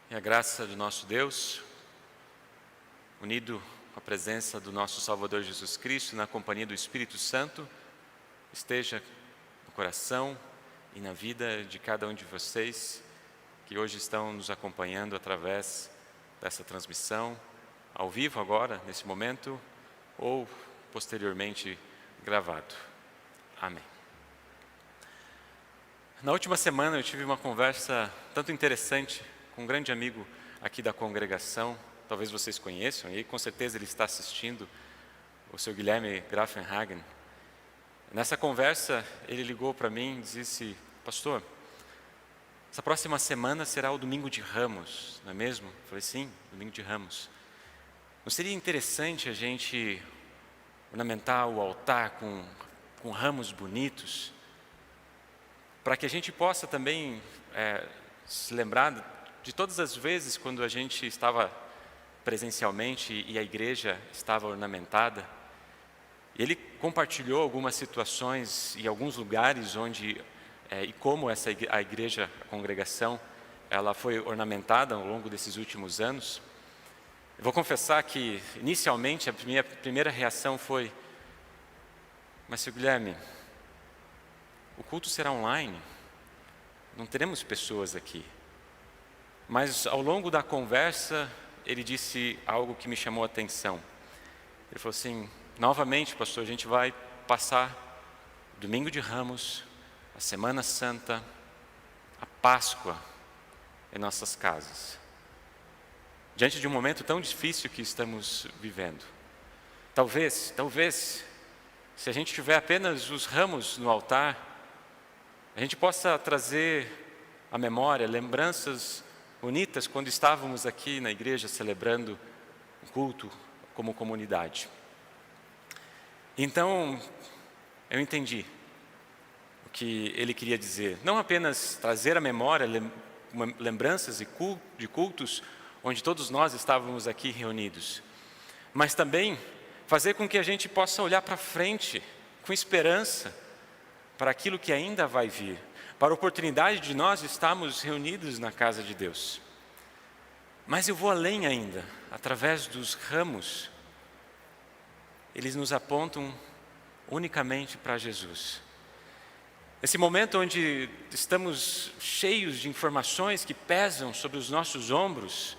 E a graça do nosso Deus, unido com a presença do nosso Salvador Jesus Cristo, na companhia do Espírito Santo, esteja no coração e na vida de cada um de vocês que hoje estão nos acompanhando através dessa transmissão, ao vivo agora, nesse momento, ou posteriormente gravado. Amém. Na última semana eu tive uma conversa tanto interessante com um grande amigo aqui da congregação, talvez vocês conheçam, e com certeza ele está assistindo, o seu Guilherme Grafenhagen. Nessa conversa ele ligou para mim e disse: pastor, essa próxima semana será o Domingo de Ramos, não é mesmo? Eu falei: sim, Domingo de Ramos. Não seria interessante a gente ornamentar o altar com ramos bonitos, para que a gente possa também se lembrar de todas as vezes quando a gente estava presencialmente e a igreja estava ornamentada? Ele compartilhou algumas situações e alguns lugares onde e como a igreja, a congregação, ela foi ornamentada ao longo desses últimos anos. Eu vou confessar que inicialmente a minha primeira reação foi: mas seu Guilherme, o culto será online, não teremos pessoas aqui. Mas ao longo da conversa, ele disse algo que me chamou a atenção. Ele falou assim: novamente, pastor, a gente vai passar o Domingo de Ramos, a Semana Santa, a Páscoa em nossas casas, diante de um momento tão difícil que estamos vivendo. Talvez, se a gente tiver apenas os ramos no altar, a gente possa trazer à memória lembranças bonitas quando estávamos aqui na igreja celebrando o culto como comunidade. Então, eu entendi o que ele queria dizer. Não apenas trazer à memória lembranças de cultos onde todos nós estávamos aqui reunidos, mas também fazer com que a gente possa olhar para frente com esperança para aquilo que ainda vai vir, para a oportunidade de nós estarmos reunidos na casa de Deus. Mas eu vou além ainda, através dos ramos, eles nos apontam unicamente para Jesus. Esse momento onde estamos cheios de informações que pesam sobre os nossos ombros,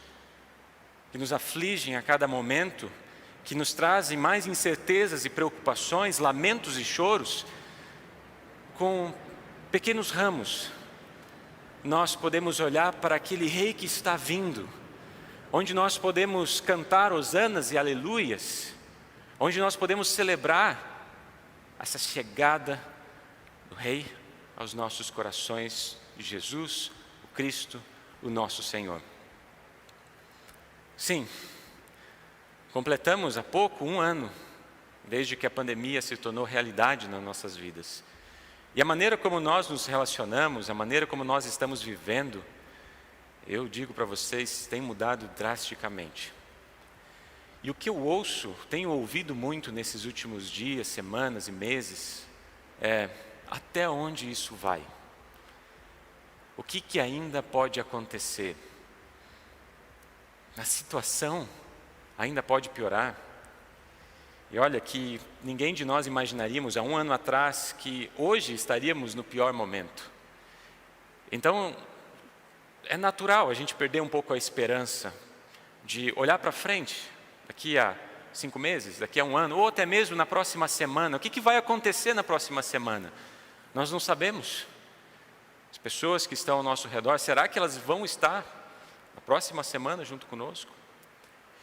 que nos afligem a cada momento, que nos trazem mais incertezas e preocupações, lamentos e choros, com pequenos ramos, nós podemos olhar para aquele rei que está vindo, onde nós podemos cantar hosanas e aleluias, onde nós podemos celebrar essa chegada do rei aos nossos corações, de Jesus, o Cristo, o nosso Senhor. Sim, completamos há pouco um ano, desde que a pandemia se tornou realidade nas nossas vidas. E a maneira como nós nos relacionamos, a maneira como nós estamos vivendo, eu digo para vocês, tem mudado drasticamente. E o que eu tenho ouvido muito nesses últimos dias, semanas e meses, é: até onde isso vai? O que ainda pode acontecer? A situação ainda pode piorar. E olha que ninguém de nós imaginaríamos há um ano atrás que hoje estaríamos no pior momento. Então, é natural a gente perder um pouco a esperança de olhar para frente, daqui a 5 meses, daqui a um ano, ou até mesmo na próxima semana. O que vai acontecer na próxima semana? Nós não sabemos. As pessoas que estão ao nosso redor, será que elas vão estar na próxima semana junto conosco?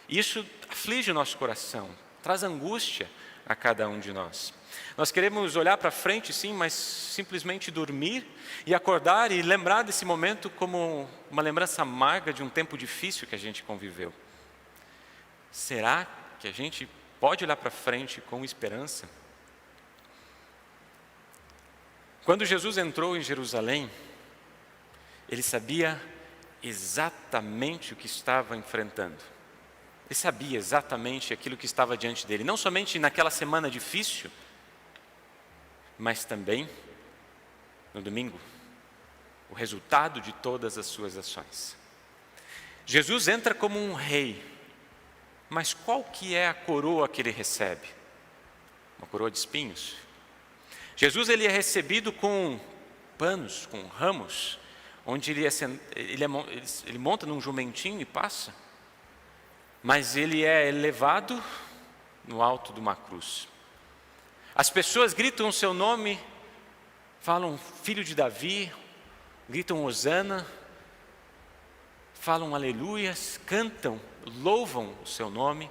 Isso aflige o nosso coração, traz angústia a cada um de nós. Nós queremos olhar para frente, sim, mas simplesmente dormir e acordar e lembrar desse momento como uma lembrança amarga de um tempo difícil que a gente conviveu. Será que a gente pode olhar para frente com esperança? Quando Jesus entrou em Jerusalém, ele sabia exatamente o que estava enfrentando. Ele sabia exatamente aquilo que estava diante dele, não somente naquela semana difícil, mas também no domingo, o resultado de todas as suas ações. Jesus entra como um rei, mas qual que é a coroa que ele recebe? Uma coroa de espinhos. Jesus ele é recebido com panos, com ramos, onde ele monta num jumentinho e passa, mas ele é elevado no alto de uma cruz. As pessoas gritam o seu nome, falam filho de Davi, gritam hosana, falam aleluias, cantam, louvam o seu nome,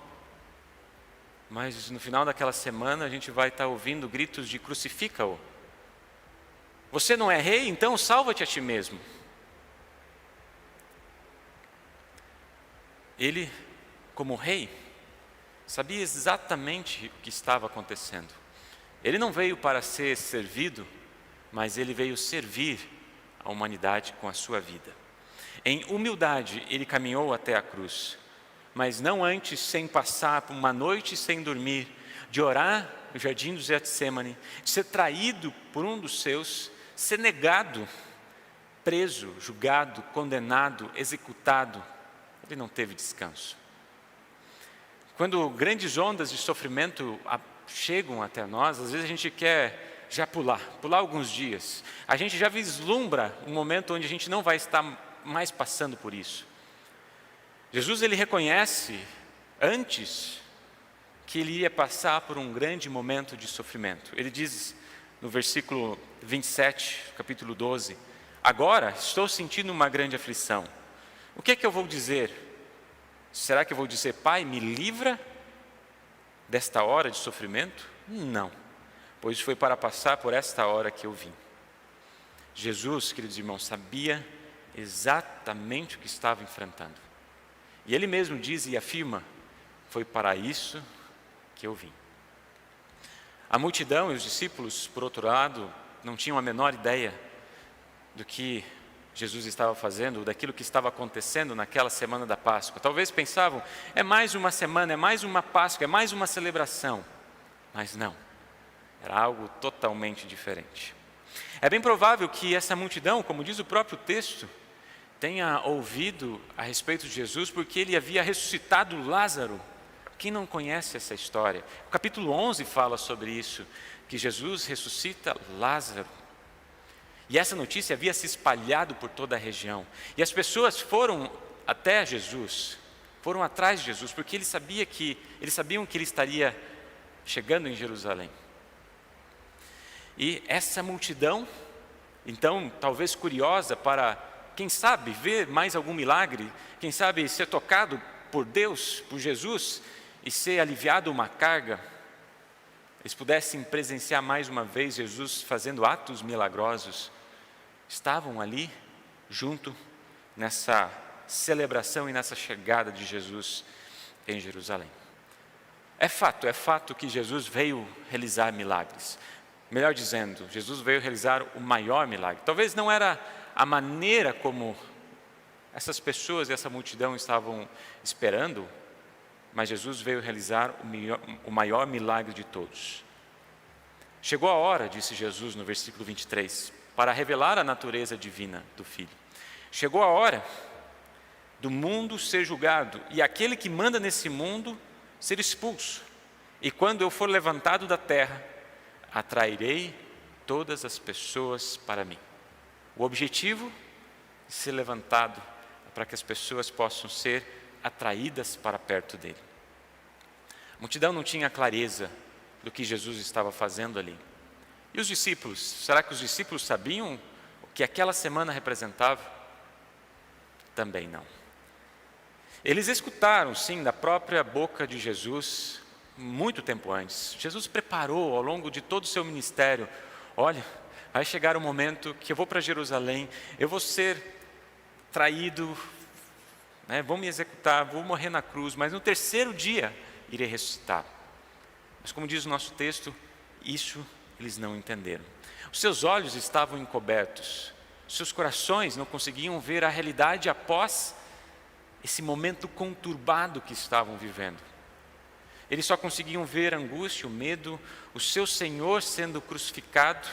mas no final daquela semana a gente vai estar ouvindo gritos de crucifica-o. Você não é rei? Então salva-te a ti mesmo. Ele, como rei, sabia exatamente o que estava acontecendo. Ele não veio para ser servido, mas ele veio servir a humanidade com a sua vida. Em humildade, ele caminhou até a cruz, mas não antes sem passar por uma noite sem dormir, de orar no jardim do Getsêmani, de ser traído por um dos seus, ser negado, preso, julgado, condenado, executado. Ele não teve descanso. Quando grandes ondas de sofrimento chegam até nós, às vezes a gente quer já pular alguns dias. A gente já vislumbra um momento onde a gente não vai estar mais passando por isso. Jesus ele reconhece antes que ele ia passar por um grande momento de sofrimento. Ele diz no versículo 27, capítulo 12, agora estou sentindo uma grande aflição. O que é que eu vou dizer? Será que eu vou dizer, Pai, me livra desta hora de sofrimento? Não, pois foi para passar por esta hora que eu vim. Jesus, queridos irmãos, sabia exatamente o que estava enfrentando. E ele mesmo diz e afirma, foi para isso que eu vim. A multidão e os discípulos, por outro lado, não tinham a menor ideia do que Jesus estava fazendo, daquilo que estava acontecendo naquela semana da Páscoa. Talvez pensavam, é mais uma semana, é mais uma Páscoa, é mais uma celebração. Mas não, era algo totalmente diferente. É bem provável que essa multidão, como diz o próprio texto, tenha ouvido a respeito de Jesus, porque ele havia ressuscitado Lázaro. Quem não conhece essa história? O capítulo 11 fala sobre isso, que Jesus ressuscita Lázaro. E essa notícia havia se espalhado por toda a região. E as pessoas foram até Jesus, foram atrás de Jesus, porque eles sabiam que ele estaria chegando em Jerusalém. E essa multidão, então, talvez curiosa para, quem sabe, ver mais algum milagre, quem sabe ser tocado por Deus, por Jesus, e ser aliviado uma carga, eles pudessem presenciar mais uma vez Jesus fazendo atos milagrosos, estavam ali junto nessa celebração e nessa chegada de Jesus em Jerusalém. É fato que Jesus veio realizar milagres. Melhor dizendo, Jesus veio realizar o maior milagre. Talvez não era a maneira como essas pessoas e essa multidão estavam esperando, mas Jesus veio realizar o maior milagre de todos. Chegou a hora, disse Jesus no versículo 23, para revelar a natureza divina do Filho. Chegou a hora do mundo ser julgado e aquele que manda nesse mundo ser expulso. E quando eu for levantado da terra, atrairei todas as pessoas para mim. O objetivo de ser levantado é para que as pessoas possam ser atraídas para perto dele. A multidão não tinha clareza do que Jesus estava fazendo ali. E os discípulos? Será que os discípulos sabiam o que aquela semana representava? Também não. Eles escutaram, sim, da própria boca de Jesus, muito tempo antes. Jesus preparou ao longo de todo o seu ministério, olha, vai chegar o momento que eu vou para Jerusalém, eu vou ser traído, vão me executar, vou morrer na cruz, mas no terceiro dia irei ressuscitar. Mas como diz o nosso texto, isso eles não entenderam. Os seus olhos estavam encobertos, os seus corações não conseguiam ver a realidade após esse momento conturbado que estavam vivendo. Eles só conseguiam ver a angústia, o medo, o seu Senhor sendo crucificado.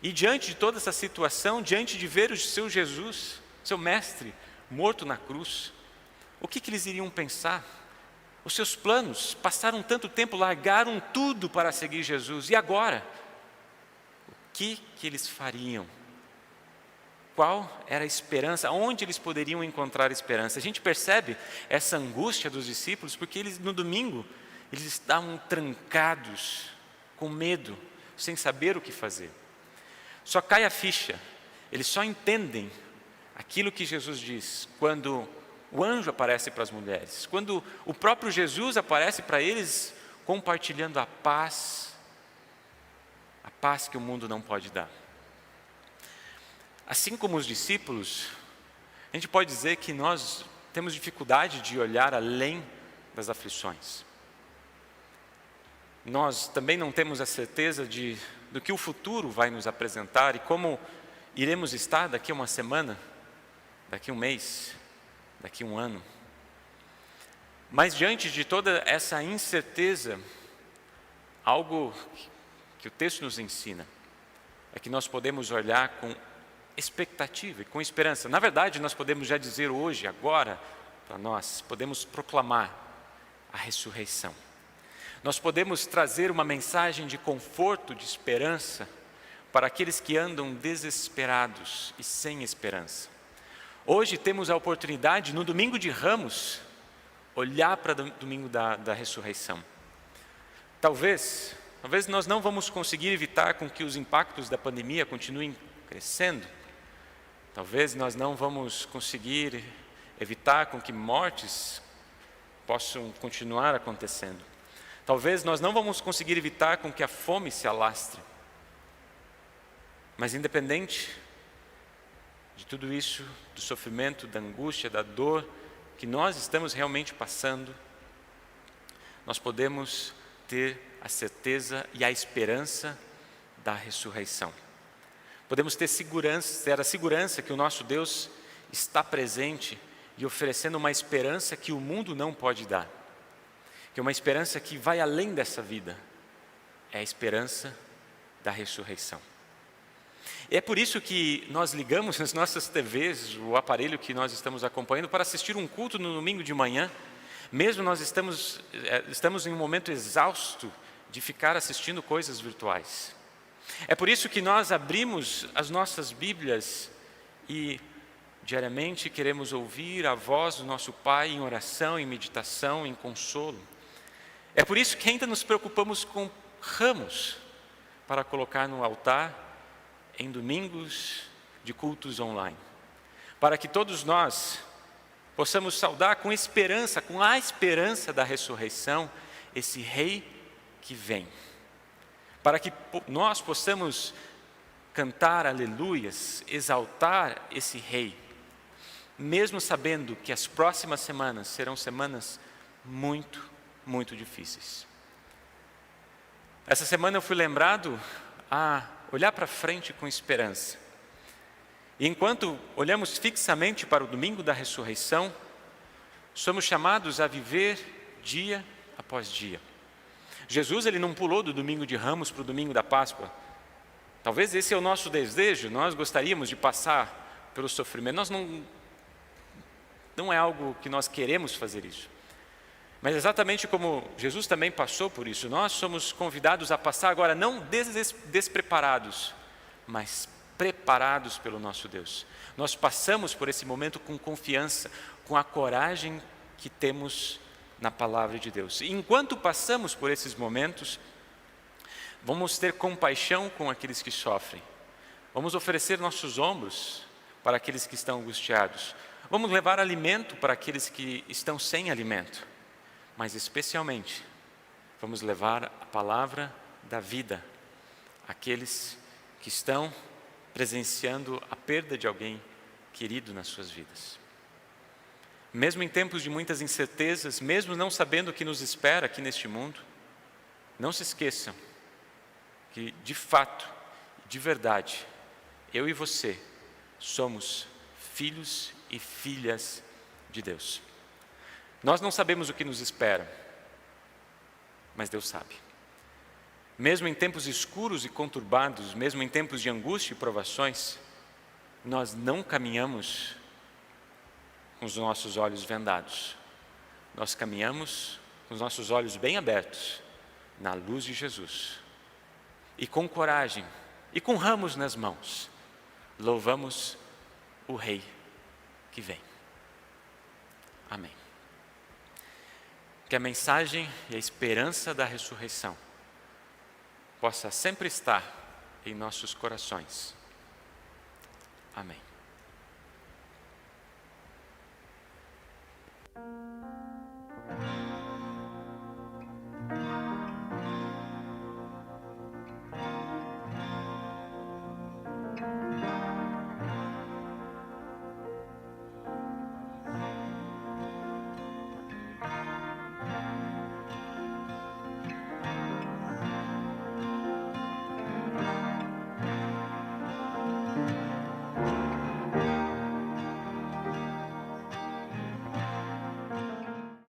E diante de toda essa situação, diante de ver o seu Jesus, seu mestre, morto na cruz, o que eles iriam pensar? Os seus planos, passaram tanto tempo, largaram tudo para seguir Jesus, e agora? O que eles fariam? Qual era a esperança? Onde eles poderiam encontrar esperança? A gente percebe essa angústia dos discípulos, porque eles, no domingo, eles estavam trancados, com medo, sem saber o que fazer. Só cai a ficha, eles só entendem aquilo que Jesus diz quando o anjo aparece para as mulheres, quando o próprio Jesus aparece para eles compartilhando a paz que o mundo não pode dar. Assim como os discípulos, a gente pode dizer que nós temos dificuldade de olhar além das aflições. Nós também não temos a certeza do que o futuro vai nos apresentar e como iremos estar daqui a uma semana, daqui a um mês, daqui a um ano. Mas diante de toda essa incerteza, algo que o texto nos ensina é que nós podemos olhar com expectativa e com esperança. Na verdade, nós podemos já dizer hoje, agora, para nós, podemos proclamar a ressurreição. Nós podemos trazer uma mensagem de conforto, de esperança, para aqueles que andam desesperados e sem esperança. Hoje temos a oportunidade, no domingo de Ramos, olhar para o domingo da ressurreição. Talvez nós não vamos conseguir evitar com que os impactos da pandemia continuem crescendo. Talvez nós não vamos conseguir evitar com que mortes possam continuar acontecendo. Talvez nós não vamos conseguir evitar com que a fome se alastre. Mas independente de tudo isso, do sofrimento, da angústia, da dor que nós estamos realmente passando, nós podemos ter a certeza e a esperança da ressurreição. Podemos ter a segurança que o nosso Deus está presente e oferecendo uma esperança que o mundo não pode dar. Que é uma esperança que vai além dessa vida. É a esperança da ressurreição. E é por isso que nós ligamos nas nossas TVs, o aparelho que nós estamos acompanhando, para assistir um culto no domingo de manhã. Mesmo nós estamos em um momento exausto de ficar assistindo coisas virtuais. É por isso que nós abrimos as nossas Bíblias e diariamente queremos ouvir a voz do nosso Pai em oração, em meditação, em consolo. É por isso que ainda nos preocupamos com ramos para colocar no altar em domingos de cultos online. Para que todos nós possamos saudar com esperança, com a esperança da ressurreição, esse Rei que vem. Para que nós possamos cantar aleluias, exaltar esse Rei, mesmo sabendo que as próximas semanas serão semanas muito, muito difíceis. Essa semana eu fui lembrado a olhar para frente com esperança. E enquanto olhamos fixamente para o domingo da ressurreição, somos chamados a viver dia após dia. Jesus, ele não pulou do domingo de Ramos para o domingo da Páscoa. Talvez esse é o nosso desejo, nós gostaríamos de passar pelo sofrimento. Nós não é algo que nós queremos fazer isso. Mas exatamente como Jesus também passou por isso, nós somos convidados a passar agora não despreparados, mas preparados pelo nosso Deus. Nós passamos por esse momento com confiança, com a coragem que temos na palavra de Deus. E enquanto passamos por esses momentos, vamos ter compaixão com aqueles que sofrem. Vamos oferecer nossos ombros para aqueles que estão angustiados. Vamos levar alimento para aqueles que estão sem alimento. Mas especialmente, vamos levar a palavra da vida àqueles que estão presenciando a perda de alguém querido nas suas vidas. Mesmo em tempos de muitas incertezas, mesmo não sabendo o que nos espera aqui neste mundo, não se esqueçam que, de fato, de verdade, eu e você somos filhos e filhas de Deus. Nós não sabemos o que nos espera, mas Deus sabe. Mesmo em tempos escuros e conturbados, mesmo em tempos de angústia e provações, nós não caminhamos com os nossos olhos vendados. Nós caminhamos com os nossos olhos bem abertos, na luz de Jesus. E com coragem, e com ramos nas mãos, louvamos o Rei que vem. Amém. Que a mensagem e a esperança da ressurreição possa sempre estar em nossos corações. Amém.